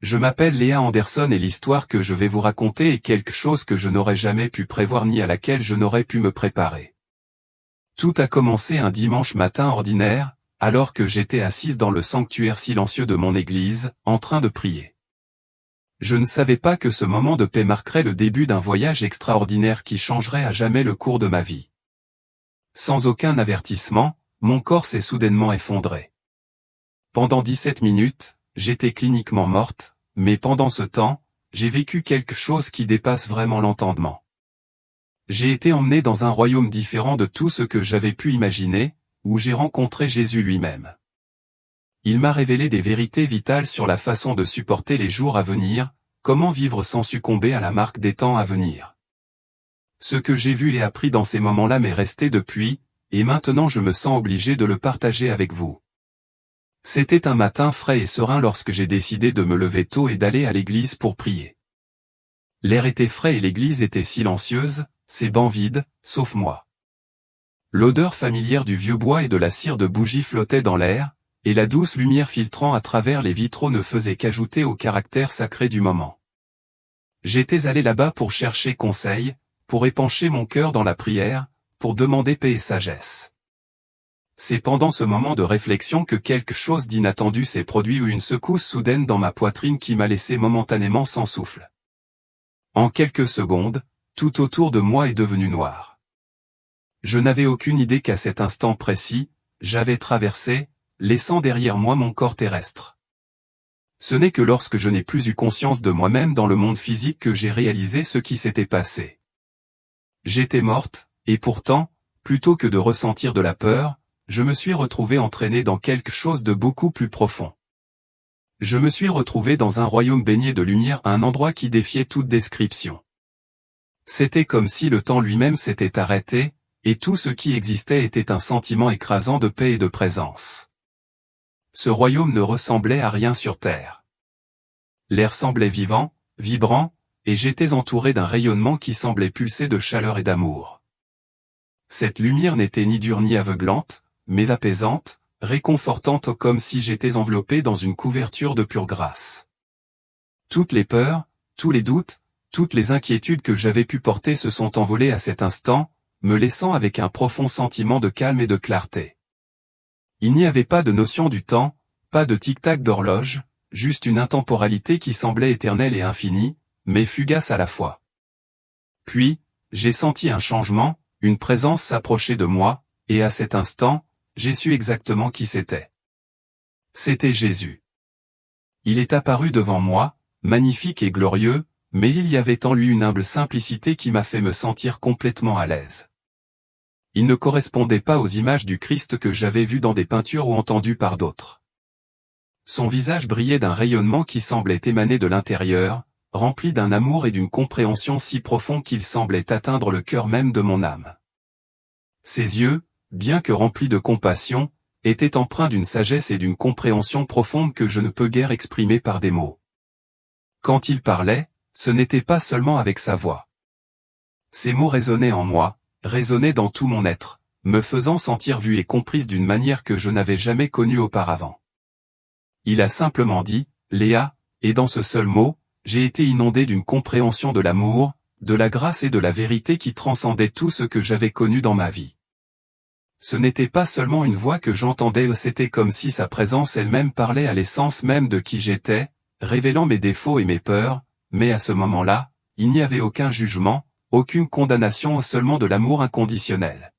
Je m'appelle Léa Anderson et l'histoire que je vais vous raconter est quelque chose que je n'aurais jamais pu prévoir ni à laquelle je n'aurais pu me préparer. Tout a commencé un dimanche matin ordinaire, alors que j'étais assise dans le sanctuaire silencieux de mon église, en train de prier. Je ne savais pas que ce moment de paix marquerait le début d'un voyage extraordinaire qui changerait à jamais le cours de ma vie. Sans aucun avertissement, mon corps s'est soudainement effondré. Pendant 17 minutes, j'étais cliniquement morte, mais pendant ce temps, j'ai vécu quelque chose qui dépasse vraiment l'entendement. J'ai été emmené dans un royaume différent de tout ce que j'avais pu imaginer, où j'ai rencontré Jésus lui-même. Il m'a révélé des vérités vitales sur la façon de supporter les jours à venir, comment vivre sans succomber à la marque des temps à venir. Ce que j'ai vu et appris dans ces moments-là m'est resté depuis, et maintenant je me sens obligé de le partager avec vous. C'était un matin frais et serein lorsque j'ai décidé de me lever tôt et d'aller à l'église pour prier. L'air était frais et l'église était silencieuse, ses bancs vides, sauf moi. L'odeur familière du vieux bois et de la cire de bougie flottait dans l'air, et la douce lumière filtrant à travers les vitraux ne faisait qu'ajouter au caractère sacré du moment. J'étais allé là-bas pour chercher conseil, pour épancher mon cœur dans la prière, pour demander paix et sagesse. C'est pendant ce moment de réflexion que quelque chose d'inattendu s'est produit ou une secousse soudaine dans ma poitrine qui m'a laissé momentanément sans souffle. En quelques secondes, tout autour de moi est devenu noir. Je n'avais aucune idée qu'à cet instant précis, j'avais traversé, laissant derrière moi mon corps terrestre. Ce n'est que lorsque je n'ai plus eu conscience de moi-même dans le monde physique que j'ai réalisé ce qui s'était passé. J'étais morte, et pourtant, plutôt que de ressentir de la peur, je me suis retrouvé entraîné dans quelque chose de beaucoup plus profond. Je me suis retrouvé dans un royaume baigné de lumière, un endroit qui défiait toute description. C'était comme si le temps lui-même s'était arrêté, et tout ce qui existait était un sentiment écrasant de paix et de présence. Ce royaume ne ressemblait à rien sur terre. L'air semblait vivant, vibrant, et j'étais entouré d'un rayonnement qui semblait pulser de chaleur et d'amour. Cette lumière n'était ni dure ni aveuglante, mais apaisante, réconfortante comme si j'étais enveloppé dans une couverture de pure grâce. Toutes les peurs, tous les doutes, toutes les inquiétudes que j'avais pu porter se sont envolées à cet instant, me laissant avec un profond sentiment de calme et de clarté. Il n'y avait pas de notion du temps, pas de tic-tac d'horloge, juste une intemporalité qui semblait éternelle et infinie, mais fugace à la fois. Puis, j'ai senti un changement, une présence s'approcher de moi, et à cet instant, j'ai su exactement qui c'était. C'était Jésus. Il est apparu devant moi, magnifique et glorieux, mais il y avait en lui une humble simplicité qui m'a fait me sentir complètement à l'aise. Il ne correspondait pas aux images du Christ que j'avais vues dans des peintures ou entendues par d'autres. Son visage brillait d'un rayonnement qui semblait émaner de l'intérieur, rempli d'un amour et d'une compréhension si profond qu'il semblait atteindre le cœur même de mon âme. Ses yeux, bien que remplis de compassion, étaient empreints d'une sagesse et d'une compréhension profonde que je ne peux guère exprimer par des mots. Quand il parlait, ce n'était pas seulement avec sa voix. Ces mots résonnaient en moi, résonnaient dans tout mon être, me faisant sentir vue et comprise d'une manière que je n'avais jamais connue auparavant. Il a simplement dit, « Léa », et dans ce seul mot, j'ai été inondé d'une compréhension de l'amour, de la grâce et de la vérité qui transcendait tout ce que j'avais connu dans ma vie. Ce n'était pas seulement une voix que j'entendais, c'était comme si sa présence elle-même parlait à l'essence même de qui j'étais, révélant mes défauts et mes peurs, mais à ce moment-là, il n'y avait aucun jugement, aucune condamnation, seulement de l'amour inconditionnel.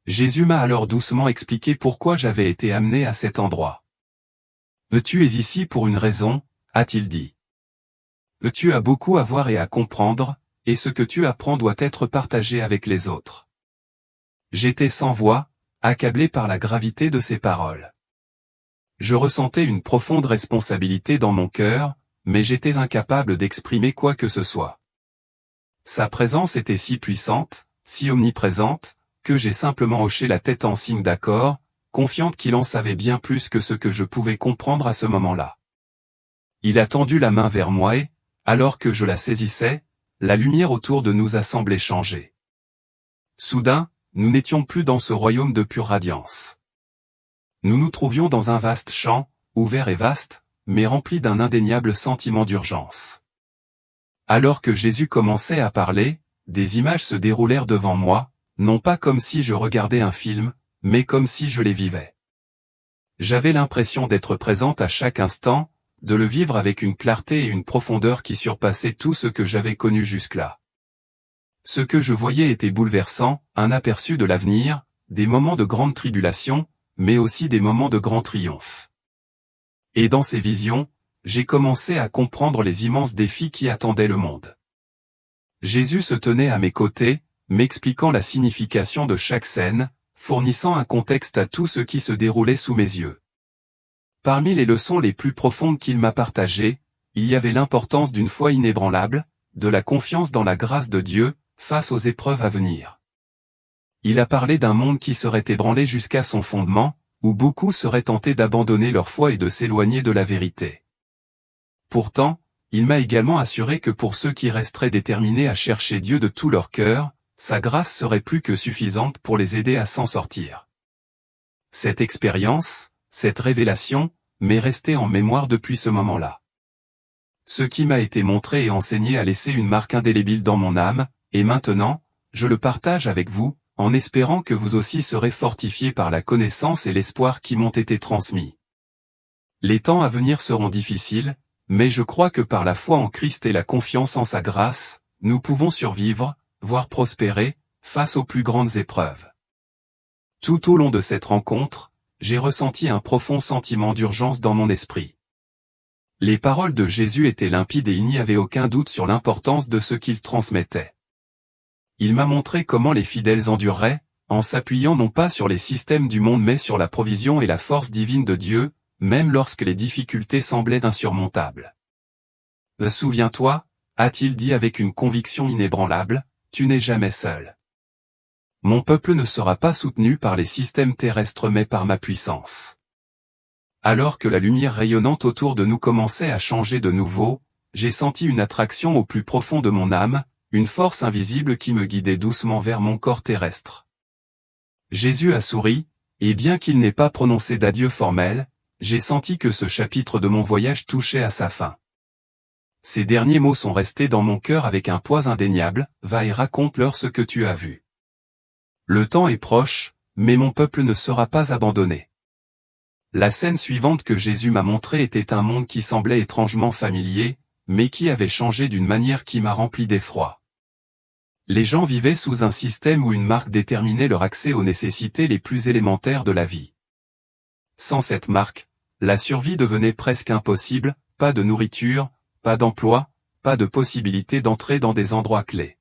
Jésus m'a alors doucement expliqué pourquoi j'avais été amené à cet endroit. « Tu es ici pour une raison », a-t-il dit. « Tu as beaucoup à voir et à comprendre, et ce que tu apprends doit être partagé avec les autres. » J'étais sans voix, accablé par la gravité de ses paroles. Je ressentais une profonde responsabilité dans mon cœur, mais j'étais incapable d'exprimer quoi que ce soit. Sa présence était si puissante, si omniprésente, que j'ai simplement hoché la tête en signe d'accord, confiante qu'il en savait bien plus que ce que je pouvais comprendre à ce moment-là. Il a tendu la main vers moi et, alors que je la saisissais, la lumière autour de nous a semblé changer. Soudain, nous n'étions plus dans ce royaume de pure radiance. Nous nous trouvions dans un vaste champ, ouvert et vaste, mais rempli d'un indéniable sentiment d'urgence. Alors que Jésus commençait à parler, des images se déroulèrent devant moi, non pas comme si je regardais un film, mais comme si je les vivais. J'avais l'impression d'être présente à chaque instant, de le vivre avec une clarté et une profondeur qui surpassaient tout ce que j'avais connu jusque-là. Ce que je voyais était bouleversant, un aperçu de l'avenir, des moments de grande tribulation, mais aussi des moments de grand triomphe. Et dans ces visions, j'ai commencé à comprendre les immenses défis qui attendaient le monde. Jésus se tenait à mes côtés, m'expliquant la signification de chaque scène, fournissant un contexte à tout ce qui se déroulait sous mes yeux. Parmi les leçons les plus profondes qu'il m'a partagées, il y avait l'importance d'une foi inébranlable, de la confiance dans la grâce de Dieu, face aux épreuves à venir. Il a parlé d'un monde qui serait ébranlé jusqu'à son fondement, où beaucoup seraient tentés d'abandonner leur foi et de s'éloigner de la vérité. Pourtant, il m'a également assuré que pour ceux qui resteraient déterminés à chercher Dieu de tout leur cœur, sa grâce serait plus que suffisante pour les aider à s'en sortir. Cette expérience, cette révélation, m'est restée en mémoire depuis ce moment-là. Ce qui m'a été montré et enseigné a laissé une marque indélébile dans mon âme, et maintenant, je le partage avec vous, en espérant que vous aussi serez fortifiés par la connaissance et l'espoir qui m'ont été transmis. Les temps à venir seront difficiles, mais je crois que par la foi en Christ et la confiance en sa grâce, nous pouvons survivre, voire prospérer, face aux plus grandes épreuves. Tout au long de cette rencontre, j'ai ressenti un profond sentiment d'urgence dans mon esprit. Les paroles de Jésus étaient limpides et il n'y avait aucun doute sur l'importance de ce qu'il transmettait. Il m'a montré comment les fidèles endureraient, en s'appuyant non pas sur les systèmes du monde mais sur la provision et la force divine de Dieu, même lorsque les difficultés semblaient insurmontables. « Souviens-toi, a-t-il dit avec une conviction inébranlable, tu n'es jamais seul. Mon peuple ne sera pas soutenu par les systèmes terrestres mais par ma puissance. » Alors que la lumière rayonnante autour de nous commençait à changer de nouveau, j'ai senti une attraction au plus profond de mon âme, une force invisible qui me guidait doucement vers mon corps terrestre. Jésus a souri, et bien qu'il n'ait pas prononcé d'adieu formel, j'ai senti que ce chapitre de mon voyage touchait à sa fin. Ces derniers mots sont restés dans mon cœur avec un poids indéniable, va et raconte-leur ce que tu as vu. Le temps est proche, mais mon peuple ne sera pas abandonné. La scène suivante que Jésus m'a montrée était un monde qui semblait étrangement familier, mais qui avait changé d'une manière qui m'a rempli d'effroi. Les gens vivaient sous un système où une marque déterminait leur accès aux nécessités les plus élémentaires de la vie. Sans cette marque, la survie devenait presque impossible, pas de nourriture, pas d'emploi, pas de possibilité d'entrer dans des endroits clés.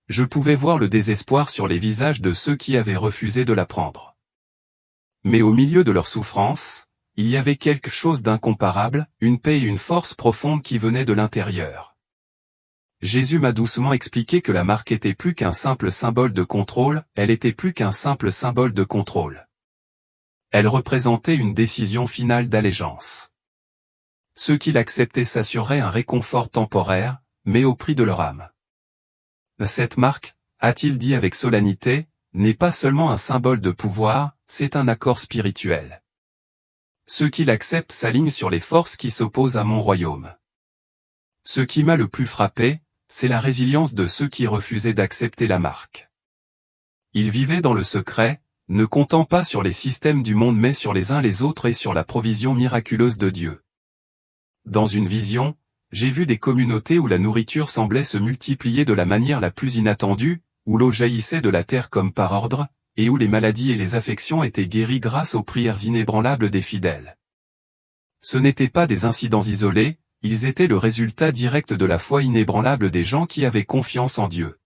Je pouvais voir le désespoir sur les visages de ceux qui avaient refusé de la prendre. Mais au milieu de leur souffrance, il y avait quelque chose d'incomparable, une paix et une force profonde qui venaient de l'intérieur. Jésus m'a doucement expliqué que la marque était plus qu'un simple symbole de contrôle, elle était plus qu'un simple symbole de contrôle. Elle représentait une décision finale d'allégeance. Ceux qui l'acceptaient s'assuraient un réconfort temporaire, mais au prix de leur âme. Cette marque, a-t-il dit avec solennité, n'est pas seulement un symbole de pouvoir, c'est un accord spirituel. Ceux qui l'acceptent s'alignent sur les forces qui s'opposent à mon royaume. Ce qui m'a le plus frappé, c'est la résilience de ceux qui refusaient d'accepter la marque. Ils vivaient dans le secret, ne comptant pas sur les systèmes du monde mais sur les uns les autres et sur la provision miraculeuse de Dieu. Dans une vision, j'ai vu des communautés où la nourriture semblait se multiplier de la manière la plus inattendue, où l'eau jaillissait de la terre comme par ordre, et où les maladies et les affections étaient guéries grâce aux prières inébranlables des fidèles. Ce n'étaient pas des incidents isolés, ils étaient le résultat direct de la foi inébranlable des gens qui avaient confiance en Dieu.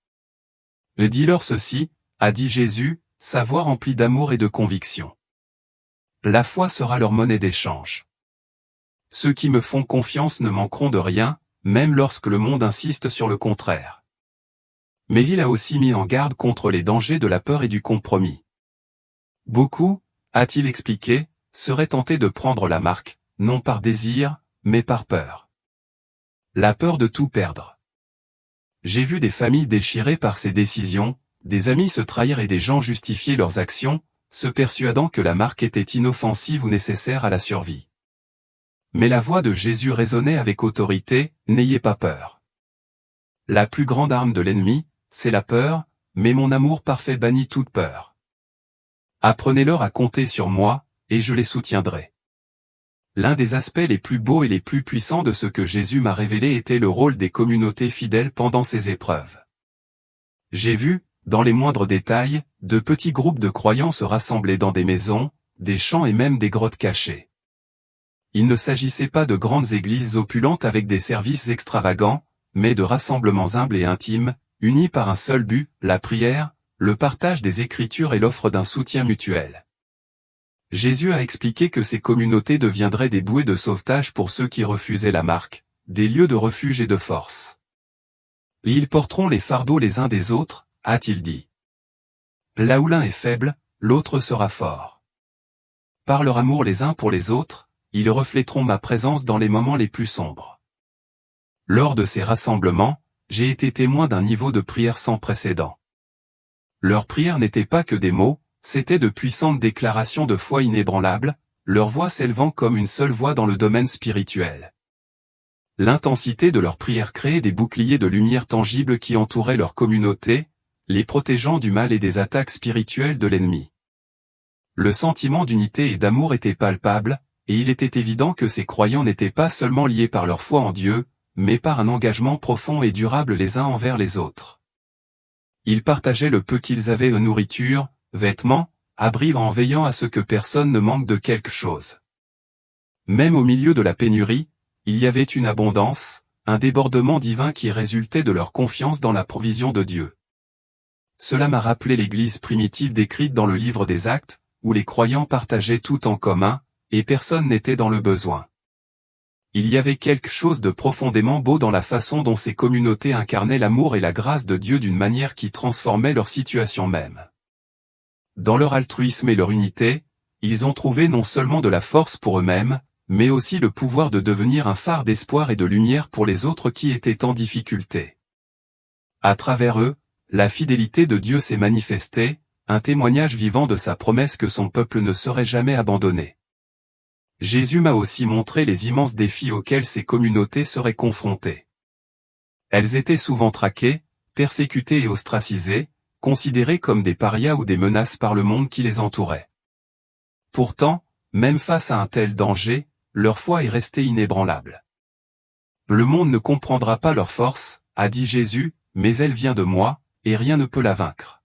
Dis-leur ceci, a dit Jésus, sa voix remplie d'amour et de conviction. La foi sera leur monnaie d'échange. Ceux qui me font confiance ne manqueront de rien, même lorsque le monde insiste sur le contraire. Mais il a aussi mis en garde contre les dangers de la peur et du compromis. Beaucoup, a-t-il expliqué, seraient tentés de prendre la marque, non par désir, mais par peur. La peur de tout perdre. J'ai vu des familles déchirées par ces décisions, des amis se trahir et des gens justifier leurs actions, se persuadant que la marque était inoffensive ou nécessaire à la survie. Mais la voix de Jésus résonnait avec autorité, « N'ayez pas peur. La plus grande arme de l'ennemi, c'est la peur, mais mon amour parfait bannit toute peur. Apprenez-leur à compter sur moi, et je les soutiendrai. » L'un des aspects les plus beaux et les plus puissants de ce que Jésus m'a révélé était le rôle des communautés fidèles pendant ces épreuves. J'ai vu, dans les moindres détails, de petits groupes de croyants se rassembler dans des maisons, des champs et même des grottes cachées. Il ne s'agissait pas de grandes églises opulentes avec des services extravagants, mais de rassemblements humbles et intimes, unis par un seul but, la prière, le partage des Écritures et l'offre d'un soutien mutuel. Jésus a expliqué que ces communautés deviendraient des bouées de sauvetage pour ceux qui refusaient la marque, des lieux de refuge et de force. Ils porteront les fardeaux les uns des autres, a-t-il dit. Là où l'un est faible, l'autre sera fort. Par leur amour les uns pour les autres, ils refléteront ma présence dans les moments les plus sombres. Lors de ces rassemblements, j'ai été témoin d'un niveau de prière sans précédent. Leurs prières n'étaient pas que des mots, c'étaient de puissantes déclarations de foi inébranlables, leur voix s'élevant comme une seule voix dans le domaine spirituel. L'intensité de leurs prières créait des boucliers de lumière tangibles qui entouraient leur communauté, les protégeant du mal et des attaques spirituelles de l'ennemi. Le sentiment d'unité et d'amour était palpable, et il était évident que ces croyants n'étaient pas seulement liés par leur foi en Dieu, mais par un engagement profond et durable les uns envers les autres. Ils partageaient le peu qu'ils avaient de nourriture, vêtements, abris en veillant à ce que personne ne manque de quelque chose. Même au milieu de la pénurie, il y avait une abondance, un débordement divin qui résultait de leur confiance dans la provision de Dieu. Cela m'a rappelé l'Église primitive décrite dans le livre des Actes, où les croyants partageaient tout en commun, et personne n'était dans le besoin. Il y avait quelque chose de profondément beau dans la façon dont ces communautés incarnaient l'amour et la grâce de Dieu d'une manière qui transformait leur situation même. Dans leur altruisme et leur unité, ils ont trouvé non seulement de la force pour eux-mêmes, mais aussi le pouvoir de devenir un phare d'espoir et de lumière pour les autres qui étaient en difficulté. À travers eux, la fidélité de Dieu s'est manifestée, un témoignage vivant de sa promesse que son peuple ne serait jamais abandonné. Jésus m'a aussi montré les immenses défis auxquels ces communautés seraient confrontées. Elles étaient souvent traquées, persécutées et ostracisées, considérées comme des parias ou des menaces par le monde qui les entourait. Pourtant, même face à un tel danger, leur foi est restée inébranlable. Le monde ne comprendra pas leur force, a dit Jésus, mais elle vient de moi, et rien ne peut la vaincre.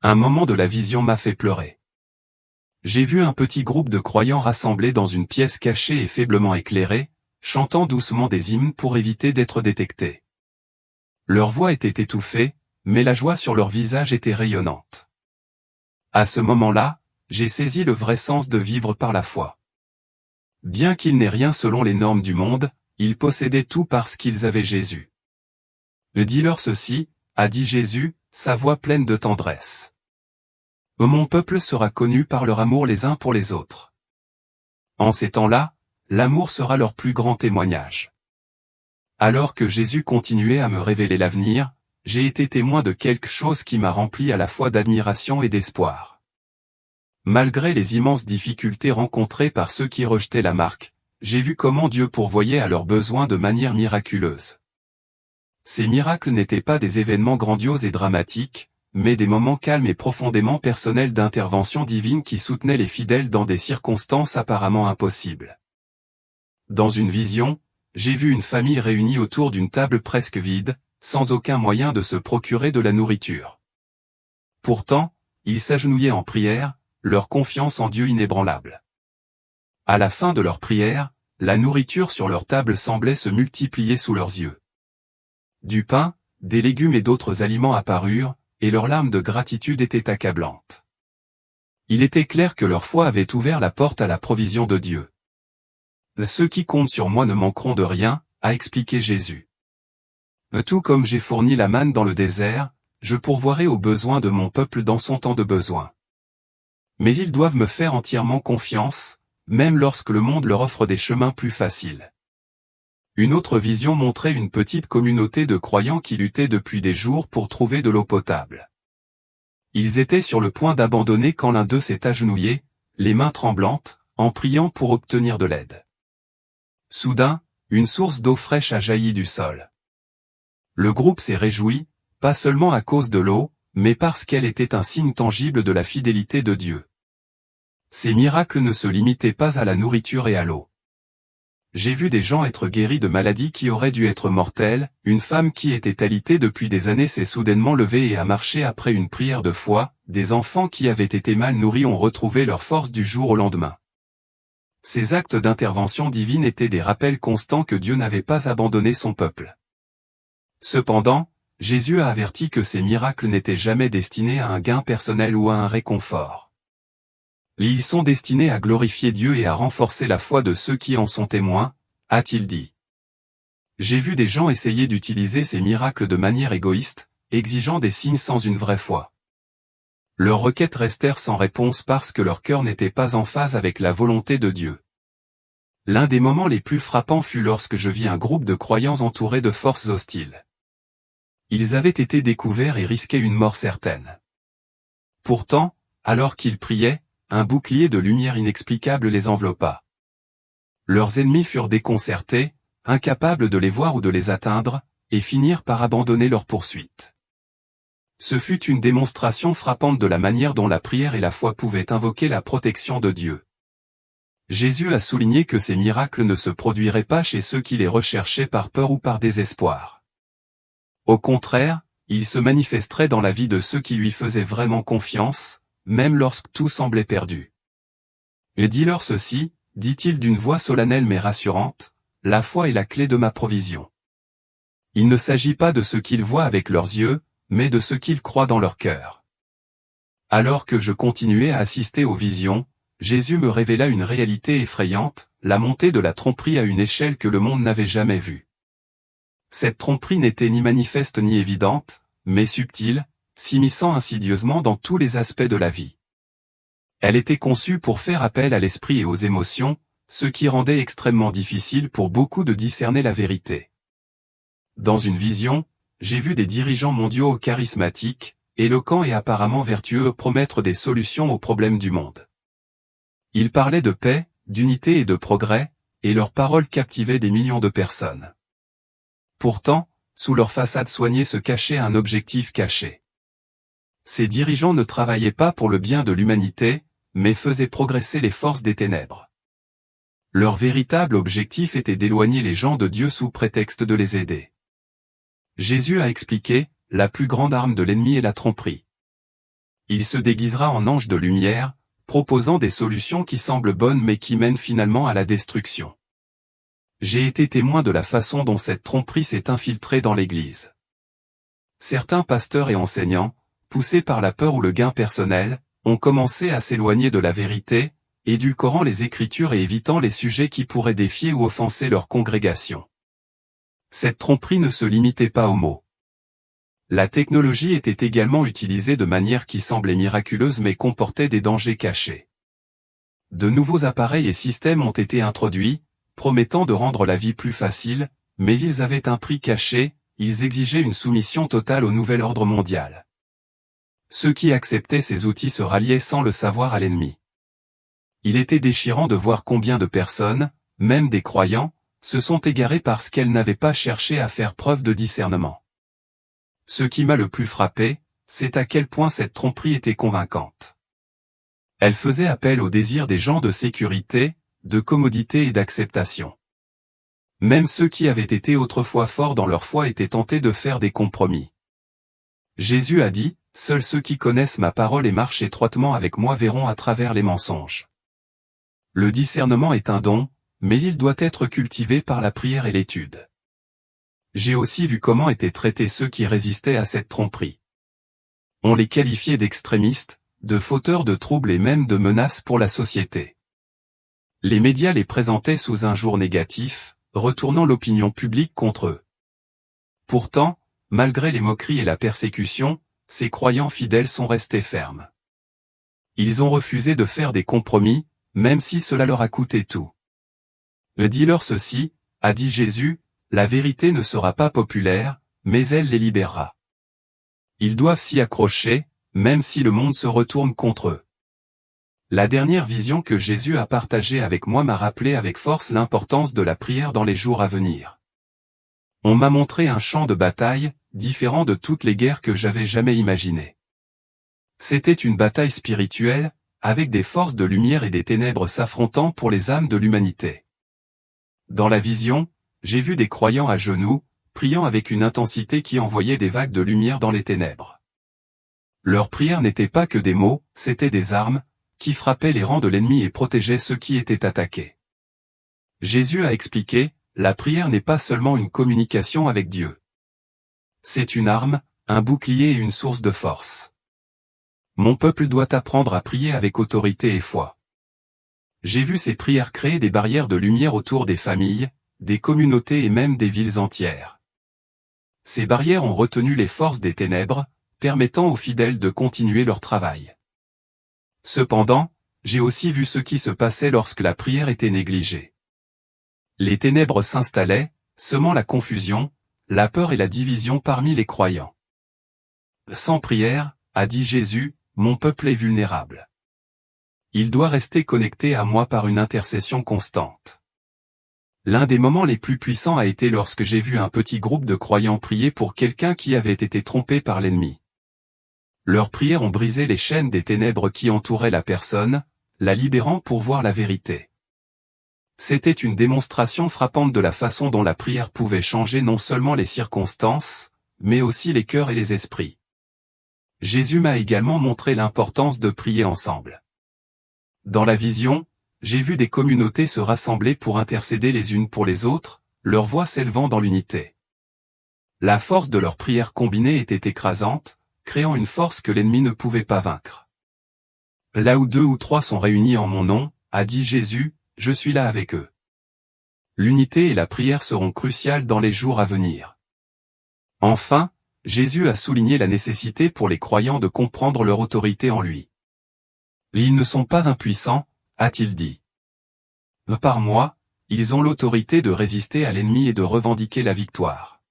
Un moment de la vision m'a fait pleurer. J'ai vu un petit groupe de croyants rassemblés dans une pièce cachée et faiblement éclairée, chantant doucement des hymnes pour éviter d'être détectés. Leur voix était étouffée, mais la joie sur leur visage était rayonnante. À ce moment-là, j'ai saisi le vrai sens de vivre par la foi. Bien qu'ils n'aient rien selon les normes du monde, ils possédaient tout parce qu'ils avaient Jésus. Dis-leur ceci, a dit Jésus, sa voix pleine de tendresse. Mon peuple sera connu par leur amour les uns pour les autres. En ces temps-là, l'amour sera leur plus grand témoignage. Alors que Jésus continuait à me révéler l'avenir, j'ai été témoin de quelque chose qui m'a rempli à la fois d'admiration et d'espoir. Malgré les immenses difficultés rencontrées par ceux qui rejetaient la marque, j'ai vu comment Dieu pourvoyait à leurs besoins de manière miraculeuse. Ces miracles n'étaient pas des événements grandioses et dramatiques, mais des moments calmes et profondément personnels d'intervention divine qui soutenaient les fidèles dans des circonstances apparemment impossibles. Dans une vision, j'ai vu une famille réunie autour d'une table presque vide, sans aucun moyen de se procurer de la nourriture. Pourtant, ils s'agenouillaient en prière, leur confiance en Dieu inébranlable. À la fin de leur prière, la nourriture sur leur table semblait se multiplier sous leurs yeux. Du pain, des légumes et d'autres aliments apparurent, et leurs larmes de gratitude étaient accablantes. Il était clair que leur foi avait ouvert la porte à la provision de Dieu. Ceux qui comptent sur moi ne manqueront de rien, a expliqué Jésus. Tout comme j'ai fourni la manne dans le désert, je pourvoirai aux besoins de mon peuple dans son temps de besoin. Mais ils doivent me faire entièrement confiance, même lorsque le monde leur offre des chemins plus faciles. Une autre vision montrait une petite communauté de croyants qui luttaient depuis des jours pour trouver de l'eau potable. Ils étaient sur le point d'abandonner quand l'un d'eux s'est agenouillé, les mains tremblantes, en priant pour obtenir de l'aide. Soudain, une source d'eau fraîche a jailli du sol. Le groupe s'est réjoui, pas seulement à cause de l'eau, mais parce qu'elle était un signe tangible de la fidélité de Dieu. Ces miracles ne se limitaient pas à la nourriture et à l'eau. J'ai vu des gens être guéris de maladies qui auraient dû être mortelles, une femme qui était alitée depuis des années s'est soudainement levée et a marché après une prière de foi, des enfants qui avaient été mal nourris ont retrouvé leur force du jour au lendemain. Ces actes d'intervention divine étaient des rappels constants que Dieu n'avait pas abandonné son peuple. Cependant, Jésus a averti que ces miracles n'étaient jamais destinés à un gain personnel ou à un réconfort. Ils sont destinés à glorifier Dieu et à renforcer la foi de ceux qui en sont témoins, a-t-il dit. J'ai vu des gens essayer d'utiliser ces miracles de manière égoïste, exigeant des signes sans une vraie foi. Leurs requêtes restèrent sans réponse parce que leur cœur n'était pas en phase avec la volonté de Dieu. L'un des moments les plus frappants fut lorsque je vis un groupe de croyants entourés de forces hostiles. Ils avaient été découverts et risquaient une mort certaine. Pourtant, alors qu'ils priaient, un bouclier de lumière inexplicable les enveloppa. Leurs ennemis furent déconcertés, incapables de les voir ou de les atteindre, et finirent par abandonner leur poursuite. Ce fut une démonstration frappante de la manière dont la prière et la foi pouvaient invoquer la protection de Dieu. Jésus a souligné que ces miracles ne se produiraient pas chez ceux qui les recherchaient par peur ou par désespoir. Au contraire, ils se manifesteraient dans la vie de ceux qui lui faisaient vraiment confiance, même lorsque tout semblait perdu. Et dis-leur ceci, dit-il d'une voix solennelle mais rassurante, la foi est la clé de ma provision. Il ne s'agit pas de ce qu'ils voient avec leurs yeux, mais de ce qu'ils croient dans leur cœur. Alors que je continuais à assister aux visions, Jésus me révéla une réalité effrayante, la montée de la tromperie à une échelle que le monde n'avait jamais vue. Cette tromperie n'était ni manifeste ni évidente, mais subtile, s'immisçant insidieusement dans tous les aspects de la vie. Elle était conçue pour faire appel à l'esprit et aux émotions, ce qui rendait extrêmement difficile pour beaucoup de discerner la vérité. Dans une vision, j'ai vu des dirigeants mondiaux charismatiques, éloquents et apparemment vertueux promettre des solutions aux problèmes du monde. Ils parlaient de paix, d'unité et de progrès, et leurs paroles captivaient des millions de personnes. Pourtant, sous leur façade soignée se cachait un objectif caché. Ces dirigeants ne travaillaient pas pour le bien de l'humanité, mais faisaient progresser les forces des ténèbres. Leur véritable objectif était d'éloigner les gens de Dieu sous prétexte de les aider. Jésus a expliqué, la plus grande arme de l'ennemi est la tromperie. Il se déguisera en ange de lumière, proposant des solutions qui semblent bonnes mais qui mènent finalement à la destruction. J'ai été témoin de la façon dont cette tromperie s'est infiltrée dans l'Église. Certains pasteurs et enseignants, poussés par la peur ou le gain personnel, ont commencé à s'éloigner de la vérité, édulcorant les Écritures et évitant les sujets qui pourraient défier ou offenser leur congrégation. Cette tromperie ne se limitait pas aux mots. La technologie était également utilisée de manière qui semblait miraculeuse mais comportait des dangers cachés. De nouveaux appareils et systèmes ont été introduits, promettant de rendre la vie plus facile, mais ils avaient un prix caché, ils exigeaient une soumission totale au nouvel ordre mondial. Ceux qui acceptaient ces outils se ralliaient sans le savoir à l'ennemi. Il était déchirant de voir combien de personnes, même des croyants, se sont égarés parce qu'elles n'avaient pas cherché à faire preuve de discernement. Ce qui m'a le plus frappé, c'est à quel point cette tromperie était convaincante. Elle faisait appel au désir des gens de sécurité, de commodité et d'acceptation. Même ceux qui avaient été autrefois forts dans leur foi étaient tentés de faire des compromis. Jésus a dit, « Seuls ceux qui connaissent ma parole et marchent étroitement avec moi verront à travers les mensonges. » Le discernement est un don, mais il doit être cultivé par la prière et l'étude. J'ai aussi vu comment étaient traités ceux qui résistaient à cette tromperie. On les qualifiait d'extrémistes, de fauteurs de troubles et même de menaces pour la société. Les médias les présentaient sous un jour négatif, retournant l'opinion publique contre eux. Pourtant, malgré les moqueries et la persécution, ces croyants fidèles sont restés fermes. Ils ont refusé de faire des compromis, même si cela leur a coûté tout. Dis-leur ceci, a dit Jésus, la vérité ne sera pas populaire, mais elle les libérera. Ils doivent s'y accrocher, même si le monde se retourne contre eux. La dernière vision que Jésus a partagée avec moi m'a rappelé avec force l'importance de la prière dans les jours à venir. On m'a montré un champ de bataille, différent de toutes les guerres que j'avais jamais imaginées. C'était une bataille spirituelle, avec des forces de lumière et des ténèbres s'affrontant pour les âmes de l'humanité. Dans la vision, j'ai vu des croyants à genoux, priant avec une intensité qui envoyait des vagues de lumière dans les ténèbres. Leurs prières n'étaient pas que des mots, c'étaient des armes, qui frappaient les rangs de l'ennemi et protégeaient ceux qui étaient attaqués. Jésus a expliqué, la prière n'est pas seulement une communication avec Dieu. C'est une arme, un bouclier et une source de force. Mon peuple doit apprendre à prier avec autorité et foi. J'ai vu ces prières créer des barrières de lumière autour des familles, des communautés et même des villes entières. Ces barrières ont retenu les forces des ténèbres, permettant aux fidèles de continuer leur travail. Cependant, j'ai aussi vu ce qui se passait lorsque la prière était négligée. Les ténèbres s'installaient, semant la confusion, la peur et la division parmi les croyants. Sans prière, a dit Jésus, mon peuple est vulnérable. Il doit rester connecté à moi par une intercession constante. L'un des moments les plus puissants a été lorsque j'ai vu un petit groupe de croyants prier pour quelqu'un qui avait été trompé par l'ennemi. Leurs prières ont brisé les chaînes des ténèbres qui entouraient la personne, la libérant pour voir la vérité. C'était une démonstration frappante de la façon dont la prière pouvait changer non seulement les circonstances, mais aussi les cœurs et les esprits. Jésus m'a également montré l'importance de prier ensemble. Dans la vision, j'ai vu des communautés se rassembler pour intercéder les unes pour les autres, leurs voix s'élevant dans l'unité. La force de leurs prières combinées était écrasante, créant une force que l'ennemi ne pouvait pas vaincre. Là où 2 ou 3 sont réunis en mon nom, a dit Jésus, je suis là avec eux. L'unité et la prière seront cruciales dans les jours à venir. Enfin, Jésus a souligné la nécessité pour les croyants de comprendre leur autorité en lui. Ils ne sont pas impuissants, a-t-il dit. Par moi, ils ont l'autorité de résister à l'ennemi et de revendiquer la victoire.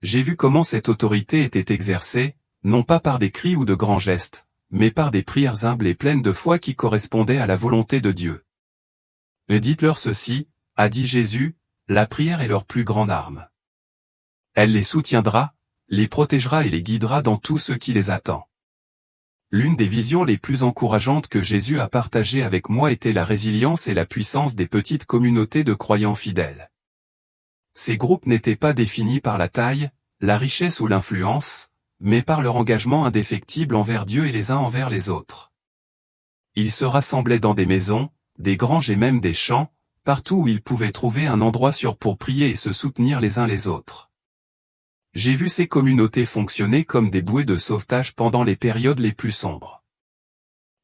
J'ai vu comment cette autorité était exercée, non pas par des cris ou de grands gestes, mais par des prières humbles et pleines de foi qui correspondaient à la volonté de Dieu. Et dites-leur ceci, a dit Jésus, la prière est leur plus grande arme. Elle les soutiendra, les protégera et les guidera dans tout ce qui les attend. L'une des visions les plus encourageantes que Jésus a partagées avec moi était la résilience et la puissance des petites communautés de croyants fidèles. Ces groupes n'étaient pas définis par la taille, la richesse ou l'influence, mais par leur engagement indéfectible envers Dieu et les uns envers les autres. Ils se rassemblaient dans des maisons, des granges et même des champs, partout où ils pouvaient trouver un endroit sûr pour prier et se soutenir les uns les autres. J'ai vu ces communautés fonctionner comme des bouées de sauvetage pendant les périodes les plus sombres.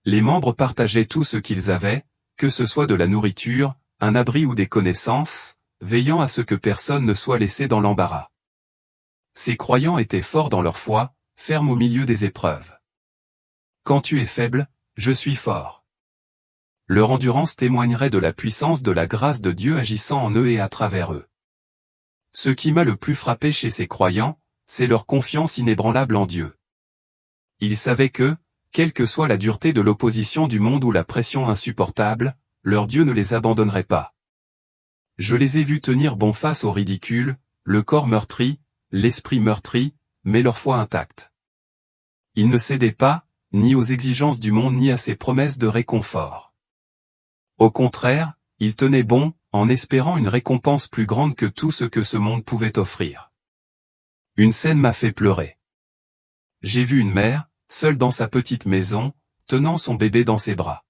Les membres partageaient tout ce qu'ils avaient, que ce soit de la nourriture, un abri ou des connaissances, veillant à ce que personne ne soit laissé dans l'embarras. Ces croyants étaient forts dans leur foi, fermes au milieu des épreuves. Quand tu es faible, je suis fort. Leur endurance témoignerait de la puissance de la grâce de Dieu agissant en eux et à travers eux. Ce qui m'a le plus frappé chez ces croyants, c'est leur confiance inébranlable en Dieu. Ils savaient que, quelle que soit la dureté de l'opposition du monde ou la pression insupportable, leur Dieu ne les abandonnerait pas. Je les ai vus tenir bon face au ridicule, le corps meurtri, l'esprit meurtri, mais leur foi intacte. Ils ne cédaient pas, ni aux exigences du monde ni à ses promesses de réconfort. Au contraire, ils tenaient bon, en espérant une récompense plus grande que tout ce que ce monde pouvait offrir. Une scène m'a fait pleurer. J'ai vu une mère, seule dans sa petite maison, tenant son bébé dans ses bras.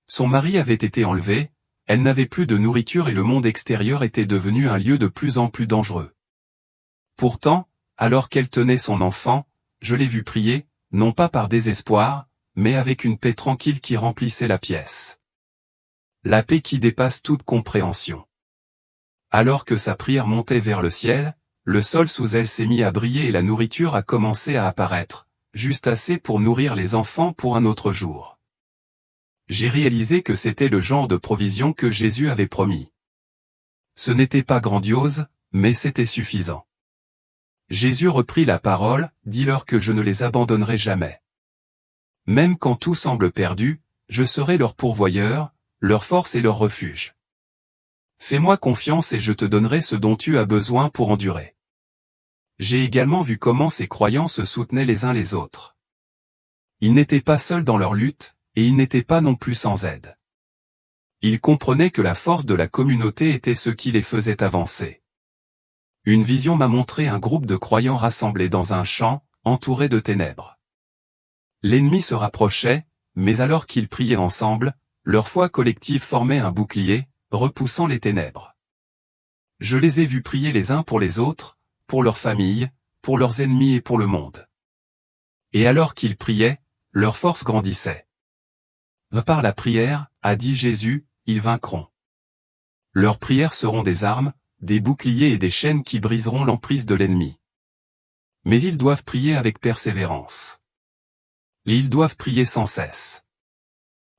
Son mari avait été enlevé, elle n'avait plus de nourriture et le monde extérieur était devenu un lieu de plus en plus dangereux. Pourtant, alors qu'elle tenait son enfant, je l'ai vue prier, non pas par désespoir, mais avec une paix tranquille qui remplissait la pièce. La paix qui dépasse toute compréhension. Alors que sa prière montait vers le ciel, le sol sous elle s'est mis à briller et la nourriture a commencé à apparaître, juste assez pour nourrir les enfants pour un autre jour. J'ai réalisé que c'était le genre de provision que Jésus avait promis. Ce n'était pas grandiose, mais c'était suffisant. Jésus reprit la parole, dis-leur que je ne les abandonnerai jamais. Même quand tout semble perdu, je serai leur pourvoyeur, leur force et leur refuge. Fais-moi confiance et je te donnerai ce dont tu as besoin pour endurer. J'ai également vu comment ces croyants se soutenaient les uns les autres. Ils n'étaient pas seuls dans leur lutte, et ils n'étaient pas non plus sans aide. Ils comprenaient que la force de la communauté était ce qui les faisait avancer. Une vision m'a montré un groupe de croyants rassemblés dans un champ, entourés de ténèbres. L'ennemi se rapprochait, mais alors qu'ils priaient ensemble, leur foi collective formait un bouclier, repoussant les ténèbres. Je les ai vus prier les uns pour les autres, pour leurs familles, pour leurs ennemis et pour le monde. Et alors qu'ils priaient, leur force grandissait. Par la prière, a dit Jésus, ils vaincront. Leurs prières seront des armes, des boucliers et des chaînes qui briseront l'emprise de l'ennemi. Mais ils doivent prier avec persévérance. Et ils doivent prier sans cesse.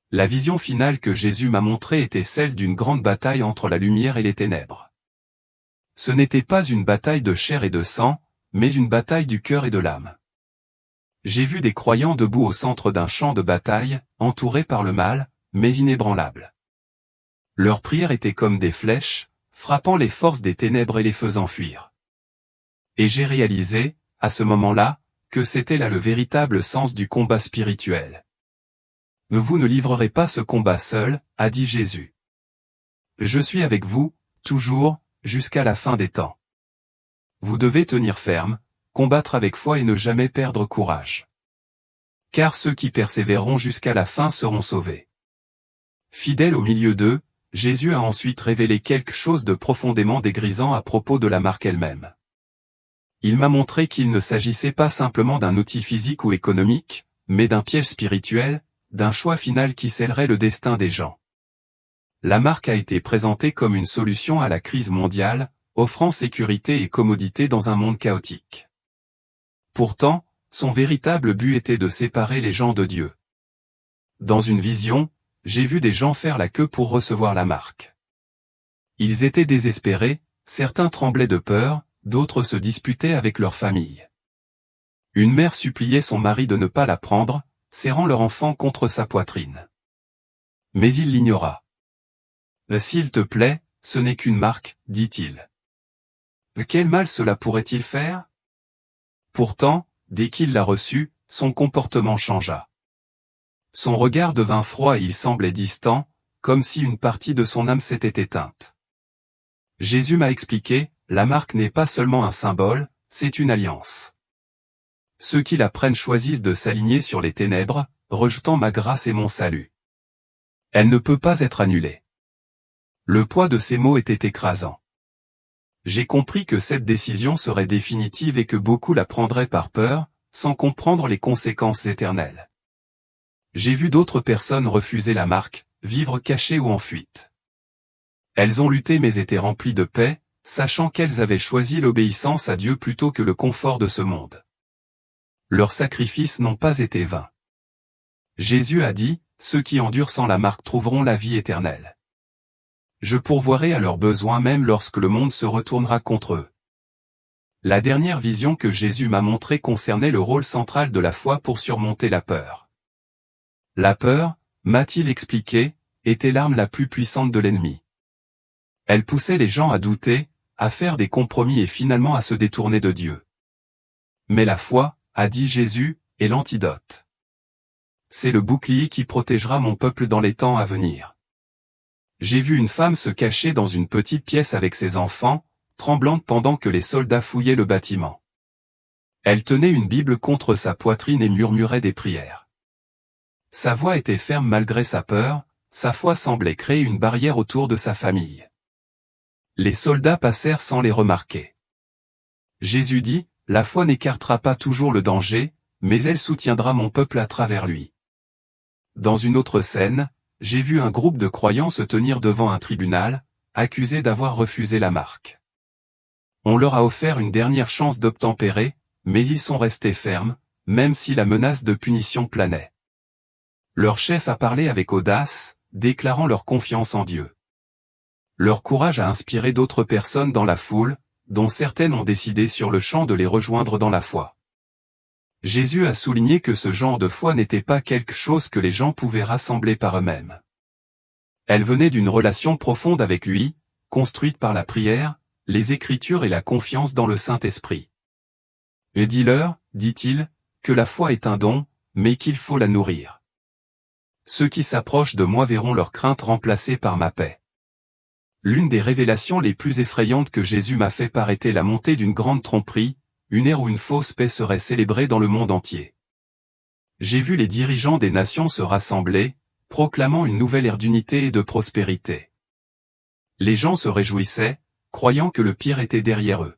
La vision finale que Jésus m'a montrée était celle d'une grande bataille entre la lumière et les ténèbres. Ce n'était pas une bataille de chair et de sang, mais une bataille du cœur et de l'âme. J'ai vu des croyants debout au centre d'un champ de bataille, entourés par le mal, mais inébranlables. Leurs prières étaient comme des flèches, frappant les forces des ténèbres et les faisant fuir. Et j'ai réalisé, à ce moment-là, que c'était là le véritable sens du combat spirituel. Vous ne livrerez pas ce combat seul, a dit Jésus. Je suis avec vous, toujours, jusqu'à la fin des temps. Vous devez tenir ferme, combattre avec foi et ne jamais perdre courage. Car ceux qui persévéreront jusqu'à la fin seront sauvés. Fidèle au milieu d'eux, Jésus a ensuite révélé quelque chose de profondément dégrisant à propos de la marque elle-même. Il m'a montré qu'il ne s'agissait pas simplement d'un outil physique ou économique, mais d'un piège spirituel, d'un choix final qui scellerait le destin des gens. La marque a été présentée comme une solution à la crise mondiale, offrant sécurité et commodité dans un monde chaotique. Pourtant, son véritable but était de séparer les gens de Dieu. Dans une vision, j'ai vu des gens faire la queue pour recevoir la marque. Ils étaient désespérés, certains tremblaient de peur, d'autres se disputaient avec leur famille. Une mère suppliait son mari de ne pas la prendre, serrant leur enfant contre sa poitrine. Mais il l'ignora. « S'il te plaît, ce n'est qu'une marque, dit-il. Quel mal cela pourrait-il faire ?» Pourtant, dès qu'il l'a reçue, son comportement changea. Son regard devint froid et il semblait distant, comme si une partie de son âme s'était éteinte. Jésus m'a expliqué, la marque n'est pas seulement un symbole, c'est une alliance. Ceux qui la prennent choisissent de s'aligner sur les ténèbres, rejetant ma grâce et mon salut. Elle ne peut pas être annulée. Le poids de ces mots était écrasant. J'ai compris que cette décision serait définitive et que beaucoup la prendraient par peur, sans comprendre les conséquences éternelles. J'ai vu d'autres personnes refuser la marque, vivre cachées ou en fuite. Elles ont lutté mais étaient remplies de paix, sachant qu'elles avaient choisi l'obéissance à Dieu plutôt que le confort de ce monde. Leurs sacrifices n'ont pas été vains. Jésus a dit, ceux qui endurent sans la marque trouveront la vie éternelle. Je pourvoirai à leurs besoins même lorsque le monde se retournera contre eux. La dernière vision que Jésus m'a montrée concernait le rôle central de la foi pour surmonter la peur. La peur, m'a-t-il expliqué, était l'arme la plus puissante de l'ennemi. Elle poussait les gens à douter, à faire des compromis et finalement à se détourner de Dieu. Mais la foi, a dit Jésus, est l'antidote. C'est le bouclier qui protégera mon peuple dans les temps à venir. J'ai vu une femme se cacher dans une petite pièce avec ses enfants, tremblante pendant que les soldats fouillaient le bâtiment. Elle tenait une Bible contre sa poitrine et murmurait des prières. Sa voix était ferme malgré sa peur, sa foi semblait créer une barrière autour de sa famille. Les soldats passèrent sans les remarquer. Jésus dit, la foi n'écartera pas toujours le danger, mais elle soutiendra mon peuple à travers lui. Dans une autre scène, j'ai vu un groupe de croyants se tenir devant un tribunal, accusés d'avoir refusé la marque. On leur a offert une dernière chance d'obtempérer, mais ils sont restés fermes, même si la menace de punition planait. Leur chef a parlé avec audace, déclarant leur confiance en Dieu. Leur courage a inspiré d'autres personnes dans la foule, dont certaines ont décidé sur le champ de les rejoindre dans la foi. Jésus a souligné que ce genre de foi n'était pas quelque chose que les gens pouvaient rassembler par eux-mêmes. Elle venait d'une relation profonde avec lui, construite par la prière, les Écritures et la confiance dans le Saint-Esprit. Et dis-leur, dit-il, que la foi est un don, mais qu'il faut la nourrir. Ceux qui s'approchent de moi verront leur crainte remplacée par ma paix. L'une des révélations les plus effrayantes que Jésus m'a fait part était la montée d'une grande tromperie, une ère où une fausse paix serait célébrée dans le monde entier. J'ai vu les dirigeants des nations se rassembler, proclamant une nouvelle ère d'unité et de prospérité. Les gens se réjouissaient, croyant que le pire était derrière eux.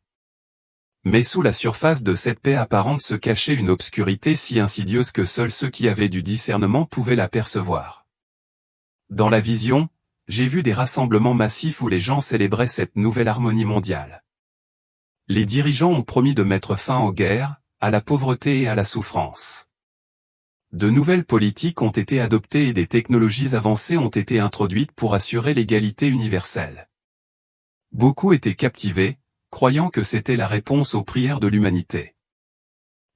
Mais sous la surface de cette paix apparente se cachait une obscurité si insidieuse que seuls ceux qui avaient du discernement pouvaient l'apercevoir. Dans la vision, j'ai vu des rassemblements massifs où les gens célébraient cette nouvelle harmonie mondiale. Les dirigeants ont promis de mettre fin aux guerres, à la pauvreté et à la souffrance. De nouvelles politiques ont été adoptées et des technologies avancées ont été introduites pour assurer l'égalité universelle. Beaucoup étaient captivés, croyant que c'était la réponse aux prières de l'humanité.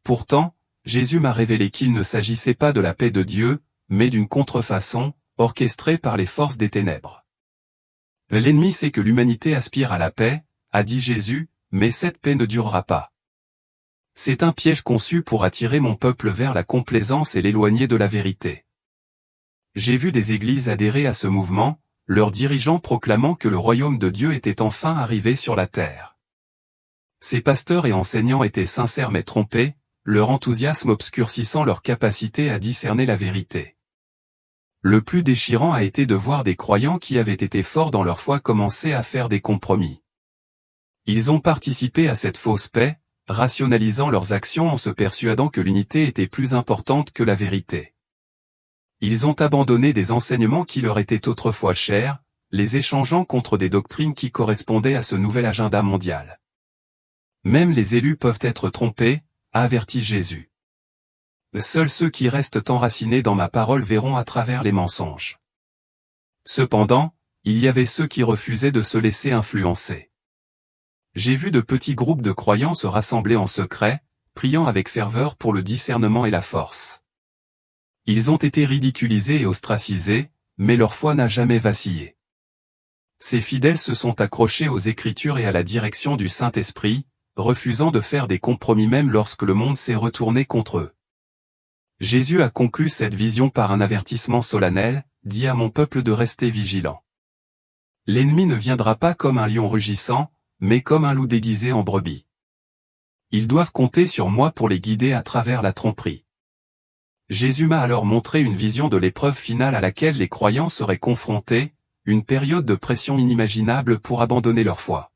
Pourtant, Jésus m'a révélé qu'il ne s'agissait pas de la paix de Dieu, mais d'une contrefaçon, orchestrée par les forces des ténèbres. L'ennemi sait que l'humanité aspire à la paix, a dit Jésus, mais cette paix ne durera pas. C'est un piège conçu pour attirer mon peuple vers la complaisance et l'éloigner de la vérité. J'ai vu des églises adhérer à ce mouvement, leurs dirigeants proclamant que le royaume de Dieu était enfin arrivé sur la terre. Ces pasteurs et enseignants étaient sincères mais trompés, leur enthousiasme obscurcissant leur capacité à discerner la vérité. Le plus déchirant a été de voir des croyants qui avaient été forts dans leur foi commencer à faire des compromis. Ils ont participé à cette fausse paix, rationalisant leurs actions en se persuadant que l'unité était plus importante que la vérité. Ils ont abandonné des enseignements qui leur étaient autrefois chers, les échangeant contre des doctrines qui correspondaient à ce nouvel agenda mondial. Même les élus peuvent être trompés, a averti Jésus. Seuls ceux qui restent enracinés dans ma parole verront à travers les mensonges. Cependant, il y avait ceux qui refusaient de se laisser influencer. J'ai vu de petits groupes de croyants se rassembler en secret, priant avec ferveur pour le discernement et la force. Ils ont été ridiculisés et ostracisés, mais leur foi n'a jamais vacillé. Ces fidèles se sont accrochés aux Écritures et à la direction du Saint-Esprit, refusant de faire des compromis même lorsque le monde s'est retourné contre eux. Jésus a conclu cette vision par un avertissement solennel, dit à mon peuple de rester vigilant. L'ennemi ne viendra pas comme un lion rugissant, mais comme un loup déguisé en brebis. Ils doivent compter sur moi pour les guider à travers la tromperie. Jésus m'a alors montré une vision de l'épreuve finale à laquelle les croyants seraient confrontés, une période de pression inimaginable pour abandonner leur foi.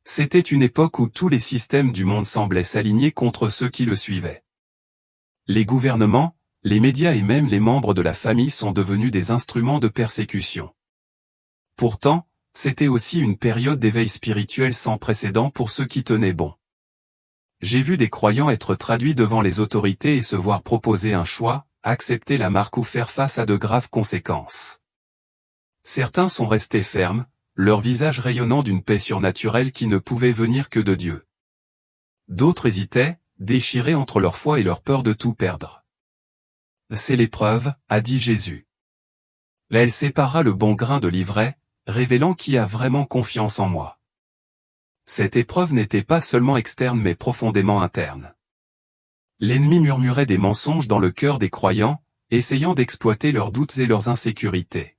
C'était une époque où tous les systèmes du monde semblaient s'aligner contre ceux qui le suivaient. Les gouvernements, les médias et même les membres de la famille sont devenus des instruments de persécution. Pourtant, c'était aussi une période d'éveil spirituel sans précédent pour ceux qui tenaient bon. J'ai vu des croyants être traduits devant les autorités et se voir proposer un choix, accepter la marque ou faire face à de graves conséquences. Certains sont restés fermes, leur visage rayonnant d'une paix surnaturelle qui ne pouvait venir que de Dieu. D'autres hésitaient, déchirés entre leur foi et leur peur de tout perdre. C'est l'épreuve, a dit Jésus. Là elle séparera le bon grain de l'ivraie, révélant qui a vraiment confiance en moi. Cette épreuve n'était pas seulement externe mais profondément interne. L'ennemi murmurait des mensonges dans le cœur des croyants, essayant d'exploiter leurs doutes et leurs insécurités.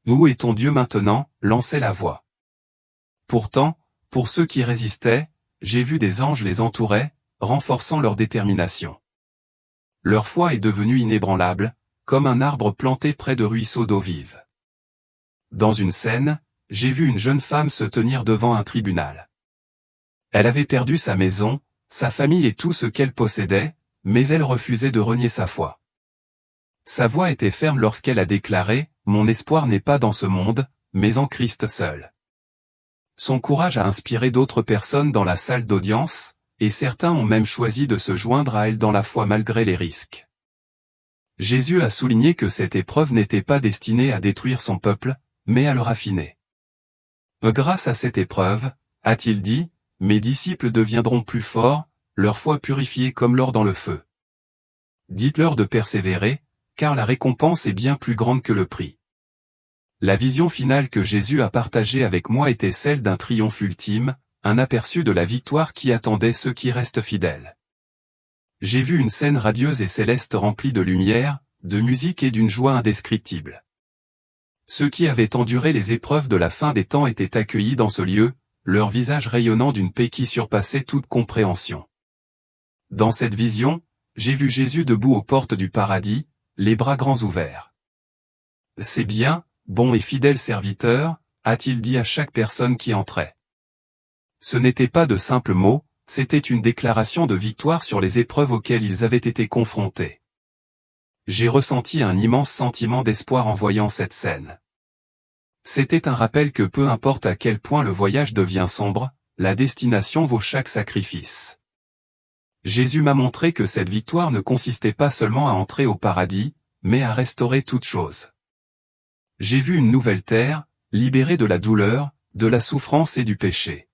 Où est ton Dieu maintenant, lançait la voix. Pourtant, pour ceux qui résistaient, j'ai vu des anges les entourer, renforçant leur détermination. Leur foi est devenue inébranlable, comme un arbre planté près de ruisseaux d'eau vive. Dans une scène, j'ai vu une jeune femme se tenir devant un tribunal. Elle avait perdu sa maison, sa famille et tout ce qu'elle possédait, mais elle refusait de renier sa foi. Sa voix était ferme lorsqu'elle a déclaré « Mon espoir n'est pas dans ce monde, mais en Christ seul ». Son courage a inspiré d'autres personnes dans la salle d'audience, et certains ont même choisi de se joindre à elle dans la foi malgré les risques. Jésus a souligné que cette épreuve n'était pas destinée à détruire son peuple, mais à le raffiner. Grâce à cette épreuve, a-t-il dit, mes disciples deviendront plus forts, leur foi purifiée comme l'or dans le feu. Dites-leur de persévérer, car la récompense est bien plus grande que le prix. La vision finale que Jésus a partagée avec moi était celle d'un triomphe ultime, un aperçu de la victoire qui attendait ceux qui restent fidèles. J'ai vu une scène radieuse et céleste remplie de lumière, de musique et d'une joie indescriptible. Ceux qui avaient enduré les épreuves de la fin des temps étaient accueillis dans ce lieu, leur visage rayonnant d'une paix qui surpassait toute compréhension. Dans cette vision, j'ai vu Jésus debout aux portes du paradis, les bras grands ouverts. « C'est bien, bon et fidèle serviteur », a-t-il dit à chaque personne qui entrait. Ce n'étaient pas de simples mots, c'était une déclaration de victoire sur les épreuves auxquelles ils avaient été confrontés. J'ai ressenti un immense sentiment d'espoir en voyant cette scène. C'était un rappel que peu importe à quel point le voyage devient sombre, la destination vaut chaque sacrifice. Jésus m'a montré que cette victoire ne consistait pas seulement à entrer au paradis, mais à restaurer toute chose. J'ai vu une nouvelle terre, libérée de la douleur, de la souffrance et du péché.